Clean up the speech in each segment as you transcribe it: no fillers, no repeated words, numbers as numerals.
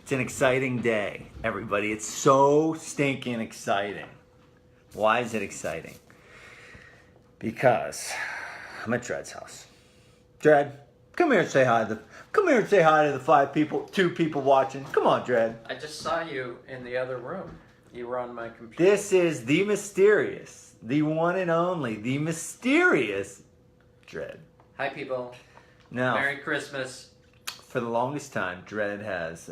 It's an exciting day, everybody. It's so stinking exciting. Why is it exciting? Because I'm at Dredd's house. Dredd, come here and say hi to the two people watching. Come on, Dredd. I just saw you in the other room. You were on my computer. This is the mysterious, the one and only, the mysterious Dredd. Hi, people. Now, Merry Christmas. for the longest time, Dredd has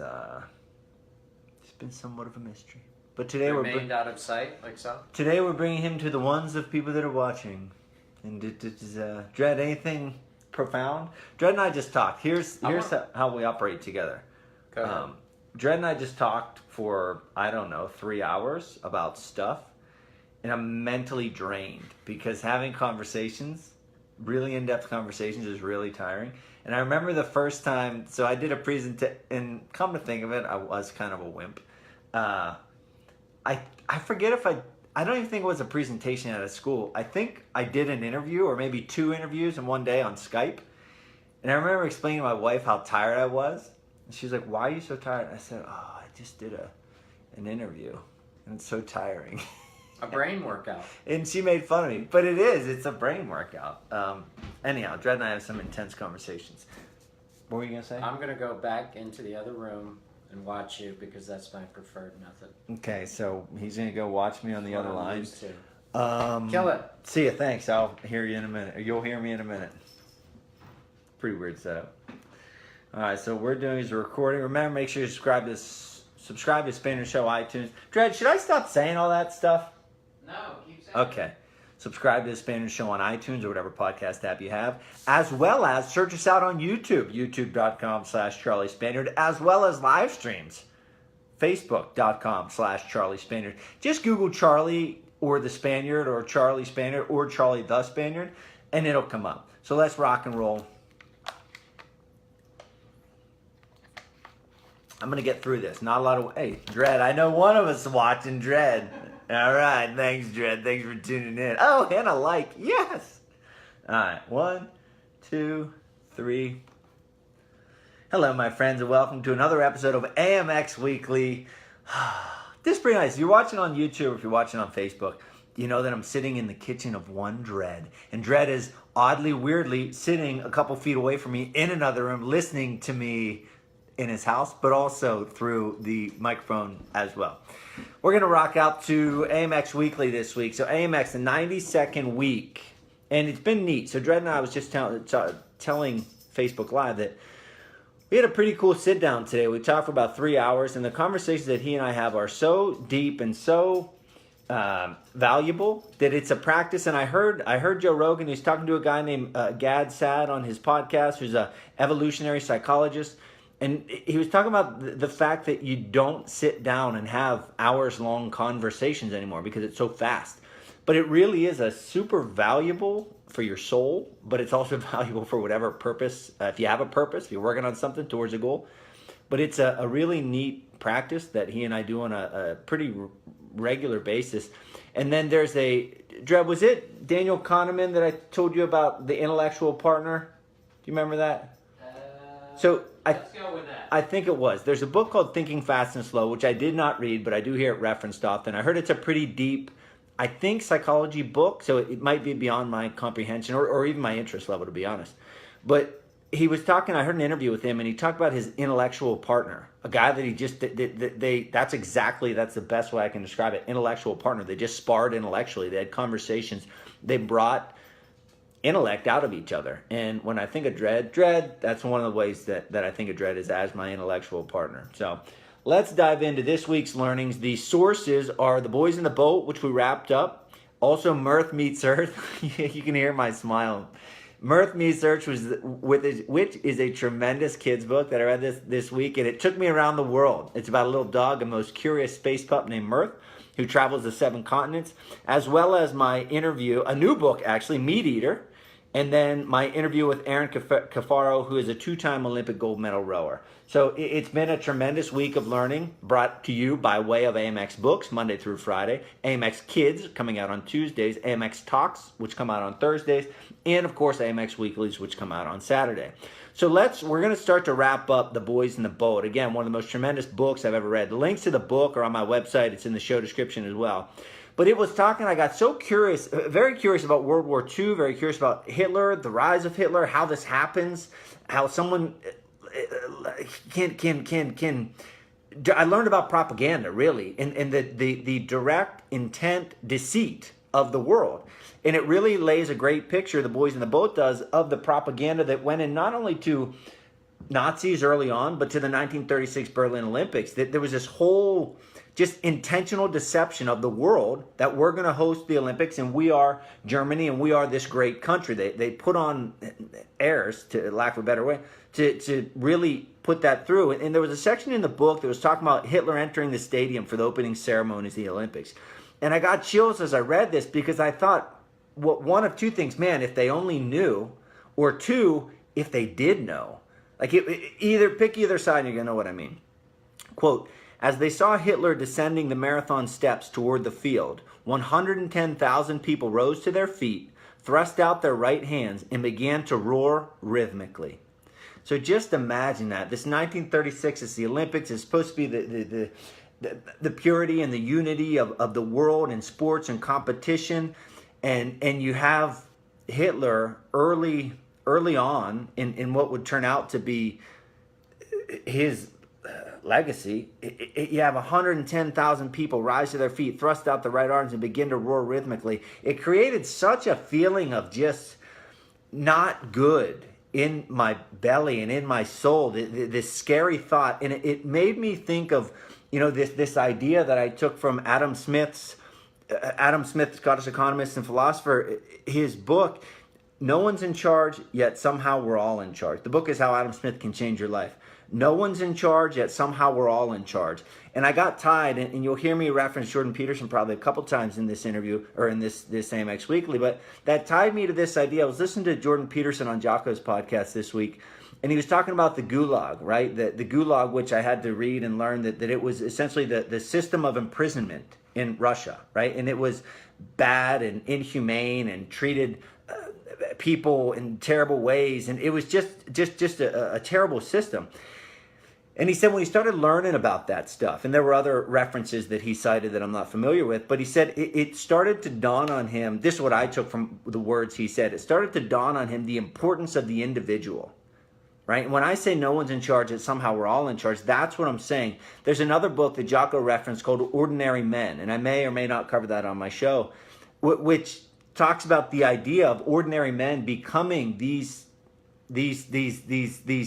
it's been somewhat of a mystery. But today Remained out of sight, like so. Today we're bringing him to the ones of people that are watching. And Dredd, anything profound? Dredd and I just talked. Here's how we operate together. Go ahead. Dredd and I just talked for, 3 hours about stuff. And I'm mentally drained because having conversations, really in-depth conversations, is really tiring. And I remember the first time, so I did a presentation, and come to think of it, I was kind of a wimp. I forget if I don't even think it was a presentation at a school. I think I did an interview or maybe 2 interviews in one day on Skype. And I remember explaining to my wife how tired I was. And she was like, "Why are you so tired?" I said, "Oh, I just did an interview and it's so tiring." A brain workout. And she made fun of me. But it's a brain workout. Anyhow, Dredd and I have some intense conversations. What were you going to say? I'm going to go back into the other room and watch you because that's my preferred method. Okay, so he's going to go watch me on the other line. Kill it. See you, thanks. I'll hear you in a minute. Or you'll hear me in a minute. Pretty weird setup. All right, so what we're doing is we're recording. Remember, make sure you subscribe to Spaniard Show iTunes. Dredd, should I stop saying all that stuff? No, keep saying Okay. Subscribe to the Spaniard Show on iTunes or whatever podcast app you have, as well as search us out on YouTube, youtube.com/Charlie Spaniard, as well as live streams, facebook.com/Charlie Spaniard. Just Google Charlie or the Spaniard or Charlie Spaniard or Charlie the Spaniard, and it'll come up. So let's rock and roll. I'm going to get through this. Not a lot of... Hey, Dredd, I know one of us is watching. Dredd. All right, thanks, Dredd. Thanks for tuning in. Oh, and a like. Yes. All right, 1, 2, 3. Hello, my friends, and welcome to another episode of AMX Weekly. This is pretty nice. If you're watching on YouTube or if you're watching on Facebook, you know that I'm sitting in the kitchen of one Dredd. And Dredd is oddly, weirdly sitting a couple feet away from me in another room listening to me in his house, but also through the microphone as well. We're going to rock out to AMX Weekly this week. So AMX, the 90-second week. And it's been neat. So Dredd and I was just telling Facebook Live that we had a pretty cool sit down today. We talked for about 3 hours, and the conversations that he and I have are so deep and so valuable that it's a practice. And I heard Joe Rogan. He's talking to a guy named Gad Saad on his podcast, who's an evolutionary psychologist. And he was talking about the fact that you don't sit down and have hours-long conversations anymore because it's so fast. But it really is a super valuable for your soul, but it's also valuable for whatever purpose. If you have a purpose, if you're working on something towards a goal. But it's a really neat practice that he and I do on a pretty regular basis. And then there's Dredd, was it Daniel Kahneman that I told you about, the intellectual partner? Do you remember that? Let's go with that. I think it was. There's a book called Thinking Fast and Slow, which I did not read, but I do hear it referenced often. I heard it's a pretty deep, I think, psychology book, so it might be beyond my comprehension or even my interest level, to be honest. But he was talking, I heard an interview with him, and he talked about his intellectual partner, a guy that he just, that's the best way I can describe it, intellectual partner. They just sparred intellectually. They had conversations. They brought intellect out of each other. And when I think of Dredd, that's one of the ways that I think of Dredd is as my intellectual partner. So let's dive into this week's learnings. The sources are The Boys in the Boat, which we wrapped up. Also, Mirth Meets Earth. You can hear my smile. Mirth Meets Earth, which is a tremendous kids book that I read this week, and it took me around the world. It's about a little dog, a most curious space pup named Mirth, who travels the 7 continents, as well as my interview, a new book actually, Meat Eater, and then my interview with Erin Cafaro, who is a 2-time Olympic gold medal rower. So it's been a tremendous week of learning brought to you by way of AMX Books, Monday through Friday, AMXKids, coming out on Tuesdays, AMX Talks, which come out on Thursdays, and, of course, AMX Weeklies, which come out on Saturday. So we're going to start to wrap up The Boys in the Boat. Again, one of the most tremendous books I've ever read. The links to the book are on my website. It's in the show description as well. But it was talking, I got so curious, very curious about World War II, very curious about Hitler, the rise of Hitler, how this happens, how someone I learned about propaganda, really, and the direct intent deceit of the world. And it really lays a great picture, The Boys in the Boat does, of the propaganda that went in not only to Nazis early on, but to the 1936 Berlin Olympics. That there was this whole just intentional deception of the world that we're going to host the Olympics and we are Germany and we are this great country. They put on airs, to lack of a better way, to really put that through. And there was a section in the book that was talking about Hitler entering the stadium for the opening ceremonies of the Olympics. And I got chills as I read this because I thought, one of two things, man, if they only knew, or two, if they did know. Like, pick either side and you're going to know what I mean. Quote, as they saw Hitler descending the marathon steps toward the field, 110,000 people rose to their feet, thrust out their right hands, and began to roar rhythmically. So just imagine that. This 1936 is the Olympics. It's supposed to be the purity and the unity of the world in sports and competition. And you have Hitler early on in what would turn out to be his legacy. You have 110,000 people rise to their feet, thrust out the right arms, and begin to roar rhythmically. It created such a feeling of just not good in my belly and in my soul, this scary thought. And it made me think of, this idea that I took from Adam Smith, Scottish economist and philosopher, his book, No One's in Charge, Yet Somehow We're All in Charge. The book is How Adam Smith Can Change Your Life. No one's in charge, yet somehow we're all in charge. And I got tied, and you'll hear me reference Jordan Peterson probably a couple times in this interview, or in this AMX Weekly, but that tied me to this idea. I was listening to Jordan Peterson on Jocko's podcast this week, and he was talking about the Gulag, right? The Gulag, which I had to read and learn that it was essentially the system of imprisonment in Russia, right? And it was bad and inhumane and treated people in terrible ways, and it was just a terrible system. And he said when he started learning about that stuff, and there were other references that he cited that I'm not familiar with, but he said it started to dawn on him, this is what I took from the words he said, it started to dawn on him the importance of the individual, right? And when I say no one's in charge, that somehow we're all in charge, that's what I'm saying. There's another book that Jocko referenced called Ordinary Men, and I may or may not cover that on my show, which talks about the idea of ordinary men becoming these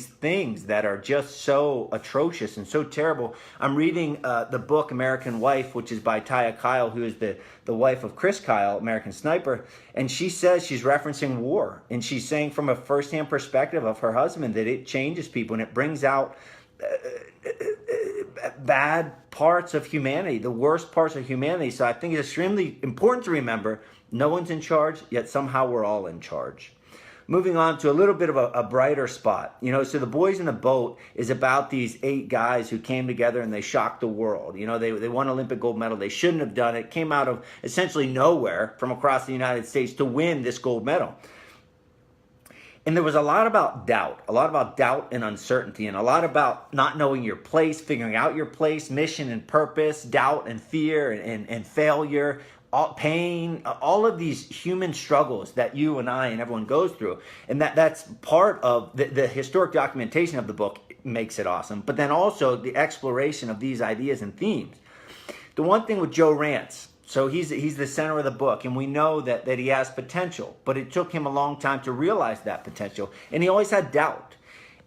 things that are just so atrocious and so terrible. I'm reading the book American Wife, which is by Taya Kyle, who is the wife of Chris Kyle, American Sniper, and she says she's referencing war, and she's saying from a firsthand perspective of her husband that it changes people and it brings out bad parts of humanity, the worst parts of humanity. So I think it's extremely important to remember no one's in charge, yet somehow we're all in charge. Moving on to a little bit of a brighter spot. So The Boys in the Boat is about these 8 guys who came together and they shocked the world. They won Olympic gold medal. They shouldn't have done it. Came out of essentially nowhere from across the United States to win this gold medal. And there was a lot about doubt and uncertainty, and a lot about not knowing your place, figuring out your place, mission and purpose, doubt and fear and failure, pain, all of these human struggles that you and I and everyone goes through. And that's part of the historic documentation of the book makes it awesome. But then also the exploration of these ideas and themes. The one thing with Joe Rance, so he's the center of the book, and we know that he has potential, but it took him a long time to realize that potential. And he always had doubt.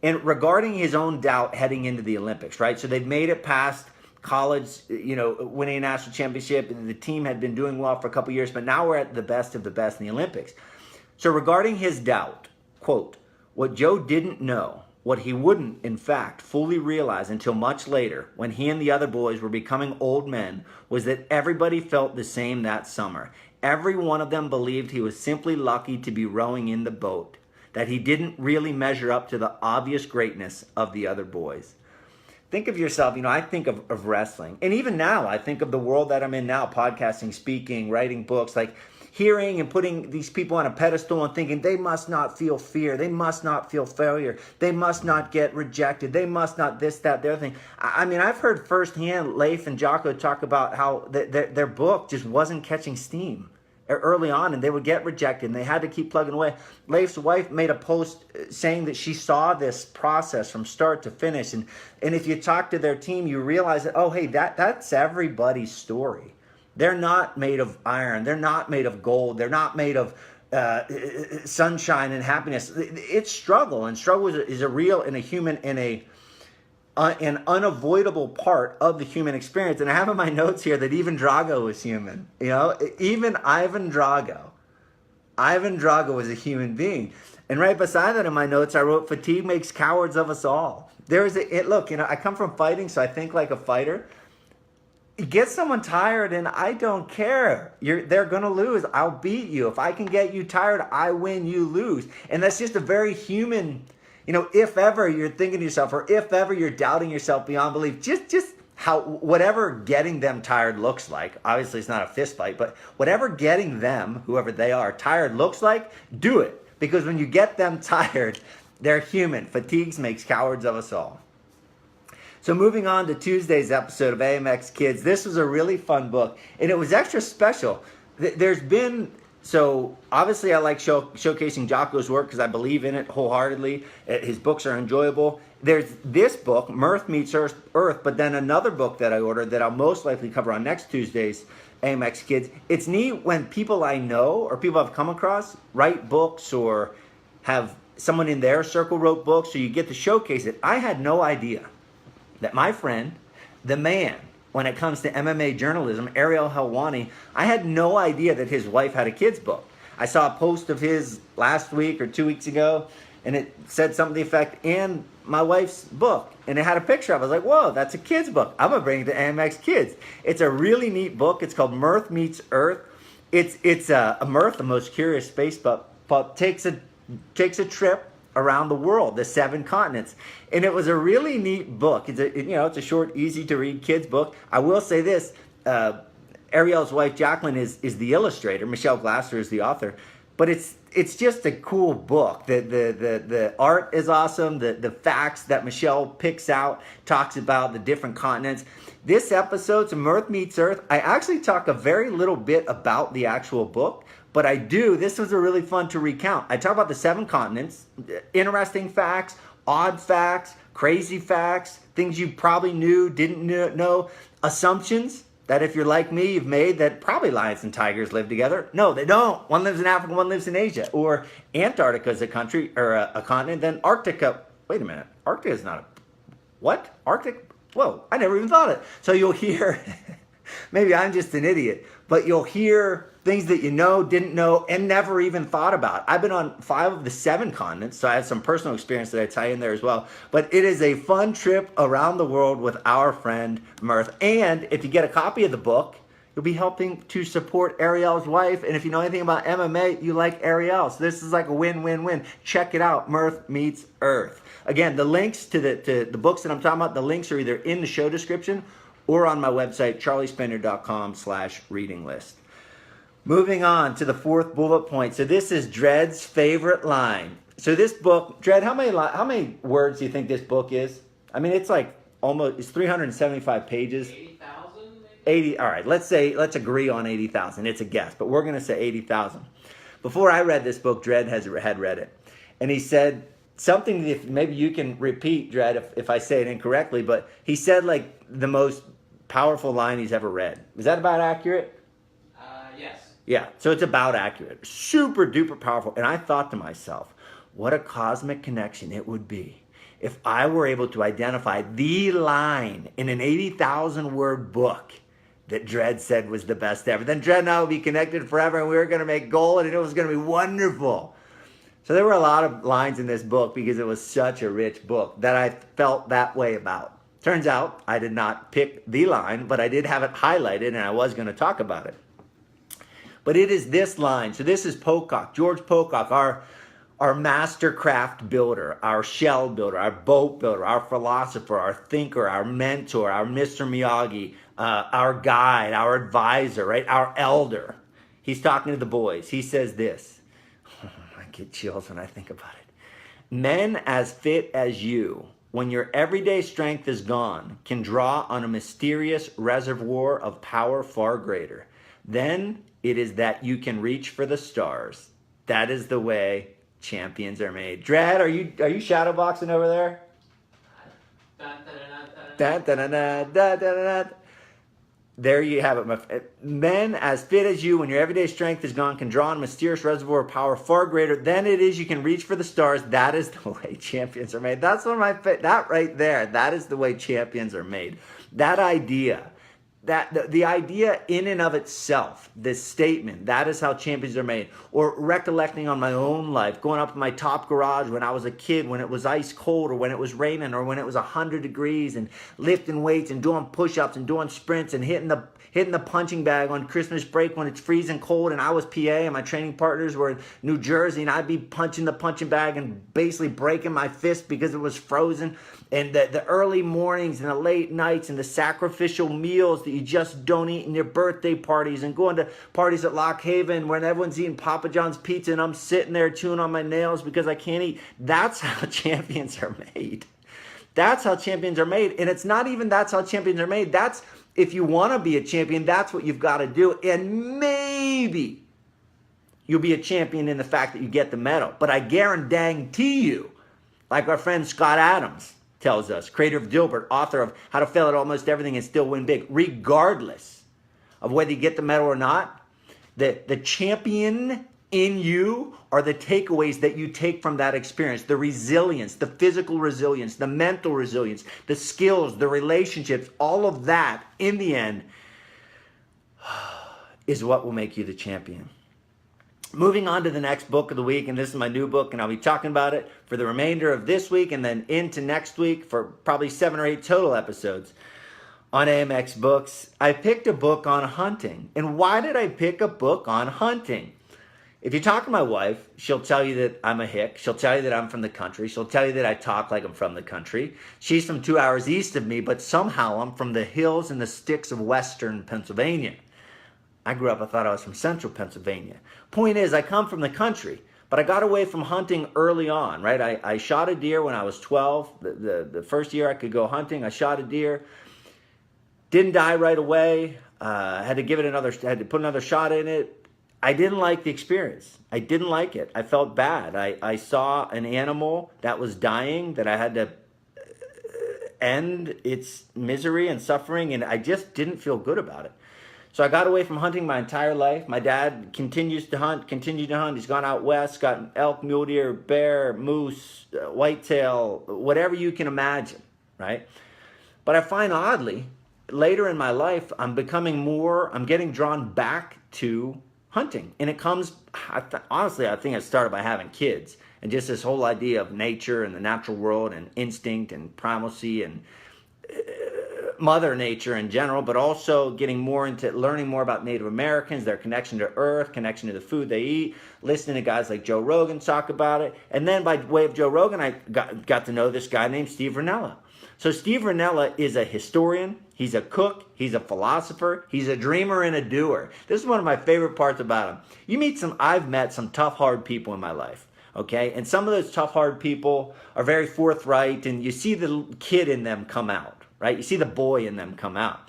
And regarding his own doubt heading into the Olympics, right? So they've made it past college, winning a national championship. The team had been doing well for a couple years, but now we're at the best of the best in the Olympics. So regarding his doubt, quote, what Joe didn't know, what he wouldn't, in fact, fully realize until much later, when he and the other boys were becoming old men, was that everybody felt the same that summer. Every one of them believed he was simply lucky to be rowing in the boat, that he didn't really measure up to the obvious greatness of the other boys. Think of yourself, I think of wrestling. And even now, I think of the world that I'm in now, podcasting, speaking, writing books. Like, hearing and putting these people on a pedestal and thinking they must not feel fear, they must not feel failure, they must not get rejected, they must not this, that, the other thing. I mean, I've heard firsthand Leif and Jocko talk about how their book just wasn't catching steam early on, and they would get rejected, and they had to keep plugging away. Leif's wife made a post saying that she saw this process from start to finish, and if you talk to their team, you realize that, oh, hey, that's everybody's story. They're not made of iron. They're not made of gold. They're not made of sunshine and happiness. It's struggle, and struggle is a real and a human and an unavoidable part of the human experience. And I have in my notes here that even Drago is human. You know, even Ivan Drago was a human being. And right beside that in my notes, I wrote, fatigue makes cowards of us all. Look, I come from fighting, so I think like a fighter. Get someone tired and I don't care. They're going to lose. I'll beat you. If I can get you tired, I win, you lose. And that's just a very human, if ever you're thinking to yourself, or if ever you're doubting yourself beyond belief, just how, whatever getting them tired looks like. Obviously it's not a fist fight, but whatever getting them, whoever they are, tired looks like, do it. Because when you get them tired, they're human. Fatigues makes cowards of us all. So moving on to Tuesday's episode of AMXKids, this was a really fun book, and it was extra special. So obviously I like showcasing Jocko's work because I believe in it wholeheartedly. His books are enjoyable. There's this book, Mirth Meets Earth, but then another book that I ordered that I'll most likely cover on next Tuesday's AMXKids. It's neat when people I know or people I've come across write books or have someone in their circle wrote books, so you get to showcase it. I had no idea that my friend, the man, when it comes to MMA journalism, Ariel Helwani, I had no idea that his wife had a kids book. I saw a post of his last week or 2 weeks ago, and it said something to the effect, and my wife's book. And it had a picture of it. I was like, whoa, that's a kid's book. I'm going to bring it to AMXKids. It's a really neat book. It's called Mirth Meets Earth. It's a Mirth, the most curious space pup, takes a trip around the world, the 7 continents. And it was a really neat book. It's a short, easy to read kids book. I will say this, Ariel's wife, Jacqueline, is the illustrator. Michelle Glasser is the author. But it's just a cool book. The art is awesome. The facts that Michelle picks out, talks about the different continents. This episode, Mirth Meets Earth, I actually talk a very little bit about the actual book. But this was a really fun to recount. I talk about the 7 continents, interesting facts, odd facts, crazy facts, things you probably knew, didn't know, assumptions that if you're like me, you've made that probably lions and tigers live together. No, they don't. One lives in Africa, one lives in Asia. Or Antarctica is a country or a continent, then Arctica. Wait a minute. Arctica is not what? Arctic? Whoa, I never even thought it. So you'll hear, maybe I'm just an idiot, but you'll hear things that you know, didn't know, and never even thought about. I've been on 5 of the 7 continents, so I have some personal experience that I tie in there as well. But it is a fun trip around the world with our friend Mirth. And if you get a copy of the book, you'll be helping to support Ariel's wife. And if you know anything about MMA, you like Ariel. So this is like a win-win-win. Check it out, Mirth Meets Earth. Again, the links to the books that I'm talking about, the links are either in the show description or on my website, charliespaniard.com/reading list. Moving on to the 4th bullet point. So this is Dredd's favorite line. So this book, Dredd, how many words do you think this book is? I mean, it's like it's 375 pages. 80,000 maybe? 80, all right, let's agree on 80,000. It's a guess, but we're going to say 80,000. Before I read this book, Dredd had read it. And he said something that maybe you can repeat, Dredd, if I say it incorrectly, but he said like the most powerful line he's ever read. Is that about accurate? Yes. Yeah, so it's about accurate. Super duper powerful. And I thought to myself, what a cosmic connection it would be if I were able to identify the line in an 80,000 word book that Dredd said was the best ever. Then Dredd and I would be connected forever, and we were going to make gold, and it was going to be wonderful. So there were a lot of lines in this book because it was such a rich book that I felt that way about. Turns out I did not pick the line, but I did have it highlighted, and I was going to talk about it. But it is this line. So this is Pocock, George Pocock, our master craft builder, our shell builder, our boat builder, our philosopher, our thinker, our mentor, our Mr. Miyagi, our guide, our advisor, right? Our elder. He's talking to the boys. He says this. I get chills when I think about it. Men as fit as you, when your everyday strength is gone, can draw on a mysterious reservoir of power far greater. Then it is that you can reach for the stars. That is the way champions are made. Dredd, are you shadowboxing over there? There you have it. Men as fit as you, when your everyday strength is gone, can draw on a mysterious reservoir of power far greater than it is you can reach for the stars. That is the way champions are made. That's one of my that right there. That is the way champions are made. That idea, the idea in and of itself, this statement, that is how champions are made. Or recollecting on my own life, going up in my top garage when I was a kid, when it was ice cold, or when it was raining, or when it was 100 degrees, and lifting weights and doing push-ups and doing sprints and hitting the punching bag on Christmas break when it's freezing cold, and I was PA and my training partners were in New Jersey, and I'd be punching the punching bag and basically breaking my fist because it was frozen. And the early mornings and the late nights and the sacrificial meals that you just don't eat in your birthday parties, and going to parties at Lock Haven when everyone's eating Papa John's pizza and I'm sitting there chewing on my nails because I can't eat. That's how champions are made. That's how champions are made. And it's not even that's how champions are made. That's, if you want to be a champion, that's what you've got to do. And maybe you'll be a champion in the fact that you get the medal. But I guarantee you, like our friend Scott Adams tells us, creator of Dilbert, author of How to Fail at Almost Everything and Still Win Big, regardless of whether you get the medal or not, the champion in you are the takeaways that you take from that experience. The resilience, the physical resilience, the mental resilience, the skills, the relationships, all of that in the end is what will make you the champion. Moving on to the next book of the week, and this is my new book, and I'll be talking about it for the remainder of this week and then into next week for probably 7 or 8 total episodes on AMX Books. I picked a book on hunting. And why did I pick a book on hunting? If you talk to my wife, she'll tell you that I'm a hick. She'll tell you that I'm from the country. She'll tell you that I talk like I'm from the country. She's from 2 hours east of me, but somehow I'm from the hills and the sticks of western Pennsylvania. I grew up, I thought I was from central Pennsylvania. Point is, I come from the country, but I got away from hunting early on, right? I shot a deer when I was 12. The first year I could go hunting, I shot a deer. Didn't die right away. Had to put another shot in it. I didn't like the experience. I didn't like it. I felt bad. I saw an animal that was dying, that I had to end its misery and suffering, and I just didn't feel good about it. So I got away from hunting my entire life. My dad continued to hunt. He's gone out west, got elk, mule deer, bear, moose, whitetail, whatever you can imagine, right? But I find oddly, later in my life, I'm getting drawn back to hunting. And it comes, honestly, I think it started by having kids. And just this whole idea of nature and the natural world and instinct and primacy and Mother Nature in general, but also getting more into learning more about Native Americans, their connection to earth, connection to the food they eat, listening to guys like Joe Rogan talk about it. And then by way of Joe Rogan, I got to know this guy named Steve Rinella. So Steve Rinella is a historian, he's a cook, he's a philosopher, he's a dreamer and a doer. This is one of my favorite parts about him. I've met some tough, hard people in my life. Okay, and some of those tough, hard people are very forthright, and you see the kid in them come out, right? You see the boy in them come out.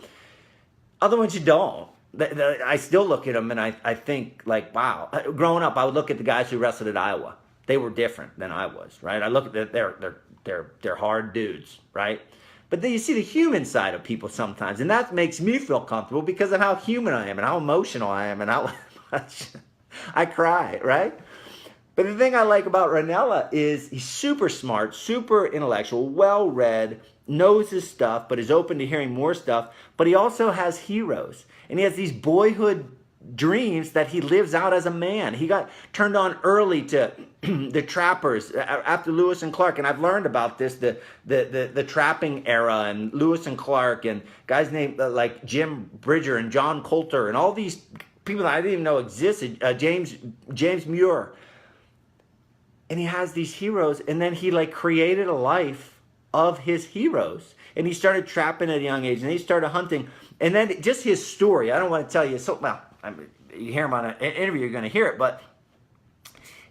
Other ones you don't. I still look at them and I think like, wow. Growing up, I would look at the guys who wrestled at Iowa. They were different than I was, right? I look at they're hard dudes, right? But then you see the human side of people sometimes, and that makes me feel comfortable because of how human I am and how emotional I am and how much I cry, right? But the thing I like about Rinella is he's super smart, super intellectual, well-read, knows his stuff, but is open to hearing more stuff. But he also has heroes. And he has these boyhood dreams that he lives out as a man. He got turned on early to the trappers after Lewis and Clark. And I've learned about this, the trapping era and Lewis and Clark and guys named like Jim Bridger and John Coulter and all these people that I didn't even know existed, James Muir. And he has these heroes, and then he like created a life of his heroes. And he started trapping at a young age, and he started hunting. And then just his story, I don't want to tell you, you hear him on an interview, you're going to hear it, but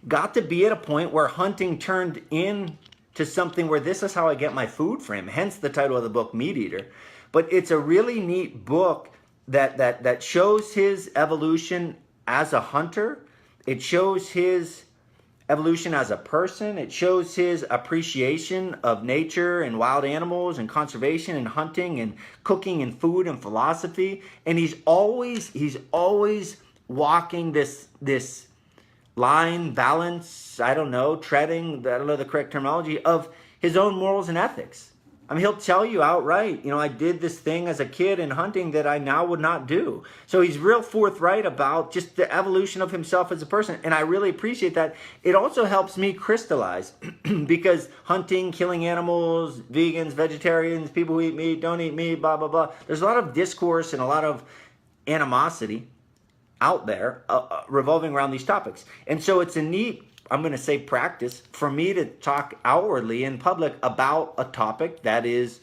got to be at a point where hunting turned into something where this is how I get my food from him, hence the title of the book, Meat Eater. But it's a really neat book that shows his evolution as a hunter. It shows his evolution as a person. It shows his appreciation of nature and wild animals and conservation and hunting and cooking and food and philosophy. And he's always walking this line, balance, I don't know, treading, I don't know the correct terminology, of his own morals and ethics. I mean, he'll tell you outright, I did this thing as a kid in hunting that I now would not do. So he's real forthright about just the evolution of himself as a person. And I really appreciate that. It also helps me crystallize because hunting, killing animals, vegans, vegetarians, people who eat meat, don't eat meat, blah, blah, blah. There's a lot of discourse and a lot of animosity out there revolving around these topics. And so it's a neat, I'm going to say, practice for me to talk outwardly in public about a topic that is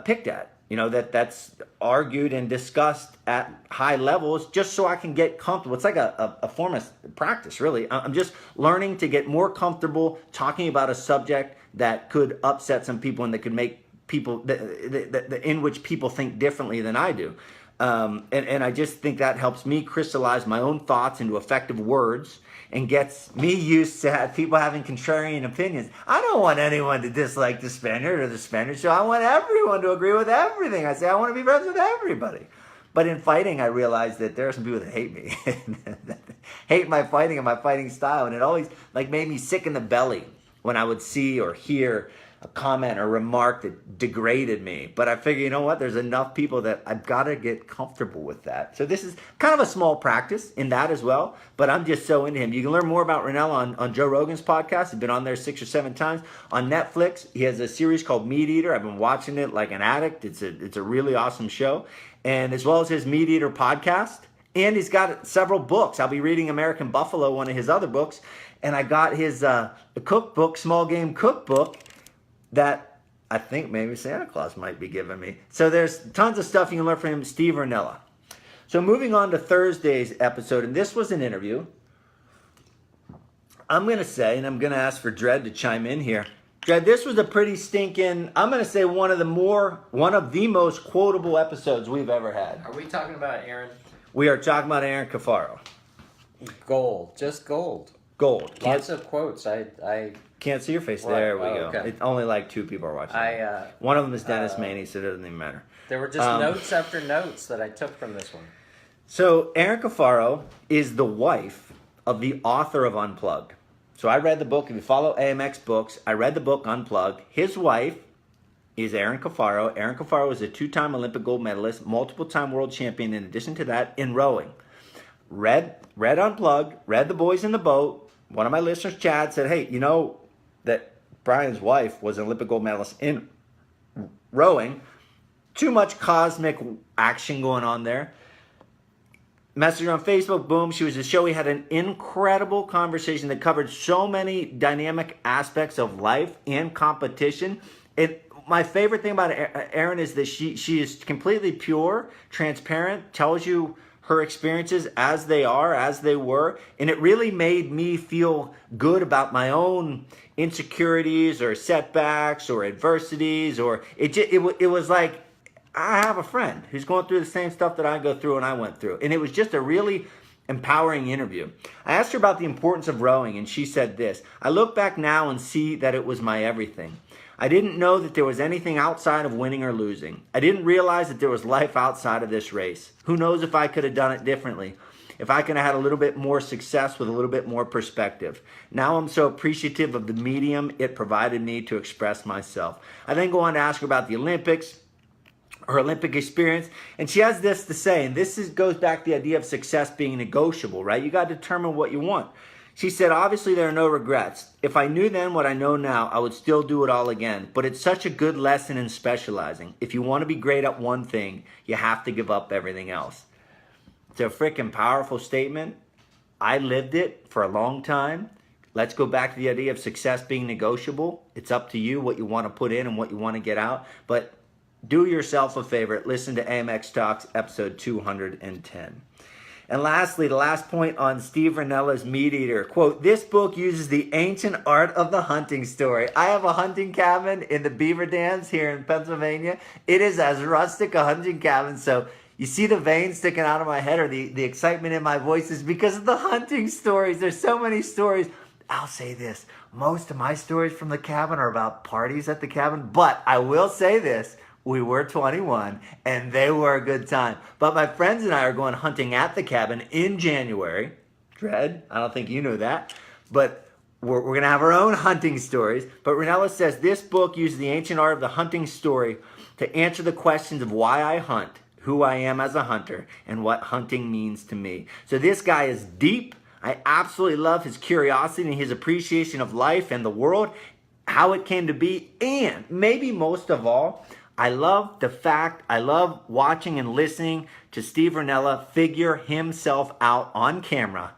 picked at, that's argued and discussed at high levels, just so I can get comfortable. It's like a form of practice, really. I'm just learning to get more comfortable talking about a subject that could upset some people and that could make people, in which people think differently than I do. And I just think that helps me crystallize my own thoughts into effective words and gets me used to people having contrarian opinions. I don't want anyone to dislike the Spaniard or the Spaniard Show. I want everyone to agree with everything I say. I want to be friends with everybody. But in fighting, I realized that there are some people that hate me, hate my fighting and my fighting style. And it always made me sick in the belly when I would see or hear a comment or remark that degraded me. But I figure, you know what? There's enough people that I've got to get comfortable with that. So this is kind of a small practice in that as well. But I'm just so into him. You can learn more about Rinella on Joe Rogan's podcast. He's been on there 6 or 7 times. On Netflix, he has a series called Meat Eater. I've been watching it like an addict. It's a really awesome show. And as well as his Meat Eater podcast. And he's got several books. I'll be reading American Buffalo, one of his other books. And I got his cookbook, Small Game Cookbook, that I think maybe Santa Claus might be giving me. So there's tons of stuff you can learn from him, Steve Rinella. So moving on to Thursday's episode, and this was an interview. I'm going to say, and I'm going to ask for Dredd to chime in here. Dredd, this was a pretty stinking, I'm going to say one of the most quotable episodes we've ever had. Are we talking about Erin? We are talking about Erin Cafaro. Gold. Just gold. Gold. Lots of quotes. I can't see your face. There we go. Okay. It's only 2 people are watching. One of them is Dennis Maney, so it doesn't even matter. There were just notes after notes that I took from this one. So Erin Cafaro is the wife of the author of Unplugged. So I read the book. If you follow AMX Books, I read the book Unplugged. His wife is Erin Cafaro. Erin Cafaro is a 2-time Olympic gold medalist, multiple-time world champion, in addition to that, in rowing. Read Unplugged, read The Boys in the Boat. One of my listeners, Chad, said, hey, you know that Brian's wife was an Olympic gold medalist in rowing. Too much cosmic action going on there. Messaged her on Facebook, boom, she was a show. We had an incredible conversation that covered so many dynamic aspects of life and competition. My favorite thing about Erin is that she is completely pure, transparent, tells you her experiences as they are, as they were, and it really made me feel good about my own insecurities or setbacks or adversities, or it was like I have a friend who's going through the same stuff that I go through and I went through, and it was just a really empowering interview. I asked her about the importance of rowing, and she said this: I look back now and see that it was my everything. I didn't know that there was anything outside of winning or losing. I didn't realize that there was life outside of this race. Who knows if I could have done it differently, if I could have had a little bit more success with a little bit more perspective. Now I'm so appreciative of the medium it provided me to express myself. I then go on to ask her about the Olympics, her Olympic experience, and she has this to say, and goes back to the idea of success being negotiable, right? You got to determine what you want. She said, obviously there are no regrets. If I knew then what I know now, I would still do it all again. But it's such a good lesson in specializing. If you want to be great at one thing, you have to give up everything else. It's a freaking powerful statement. I lived it for a long time. Let's go back to the idea of success being negotiable. It's up to you what you want to put in and what you want to get out. But do yourself a favor. Listen to AMX Talks episode 210. And lastly, the last point on Steve Rinella's Meat Eater. Quote, this book uses the ancient art of the hunting story. I have a hunting cabin in the Beaver Dams here in Pennsylvania. It is as rustic a hunting cabin. So you see the veins sticking out of my head or the excitement in my voice is because of the hunting stories. There's so many stories. I'll say this. Most of my stories from the cabin are about parties at the cabin. But I will say this. We were 21, and they were a good time. But my friends and I are going hunting at the cabin in January. Dredd, I don't think you know that. But we're going to have our own hunting stories. But Rinella says, this book uses the ancient art of the hunting story to answer the questions of why I hunt, who I am as a hunter, and what hunting means to me. So this guy is deep. I absolutely love his curiosity and his appreciation of life and the world, how it came to be, and maybe most of all, I love watching and listening to Steve Rinella figure himself out on camera.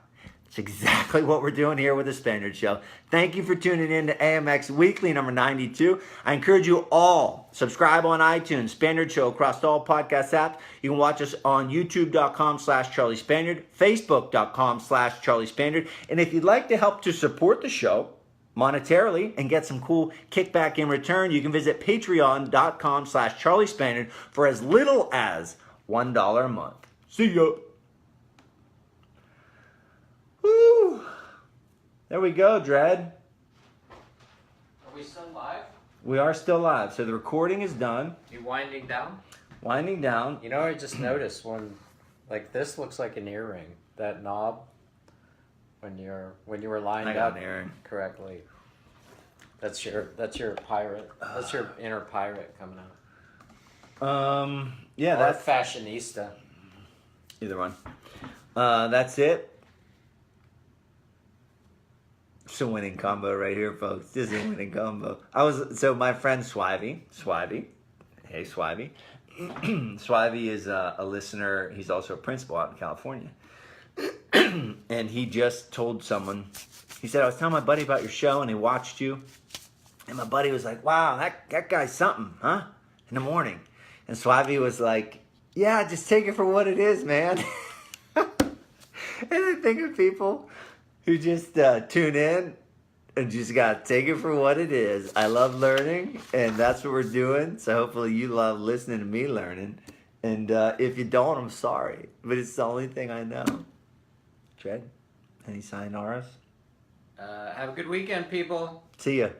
It's exactly what we're doing here with the Spaniard Show. Thank you for tuning in to AMX Weekly number 92. I encourage you all, subscribe on iTunes, Spaniard Show across all podcast apps. You can watch us on youtube.com/Charlie Spaniard, facebook.com/Charlie Spaniard. And if you'd like to help to support the show monetarily and get some cool kickback in return, you can visit patreon.com/Charlie Spaniard for as little as $1 a month. See ya. Woo. There we go, Dredd. Are we still live? We are still live. So the recording is done. You winding down? Winding down. You know, I just noticed when, like, this looks like an earring. That knob, when you were lined up correctly. That's your pirate. That's your inner pirate coming out. Yeah, or that's fashionista. Either one. That's it. It's a winning combo right here, folks. This is a winning combo. So my friend Swivey. Hey, Swivey. Swivey is a listener. He's also a principal out in California. And he just told someone, he said, I was telling my buddy about your show and he watched you. And my buddy was like, wow, that guy's something, huh? In the morning. And Swivey was like, yeah, just take it for what it is, man. And I think of people who just tune in and just got to take it for what it is. I love learning, and that's what we're doing. So hopefully you love listening to me learning. And if you don't, I'm sorry. But it's the only thing I know. Dredd, any sayonara's? Have a good weekend, people. See ya.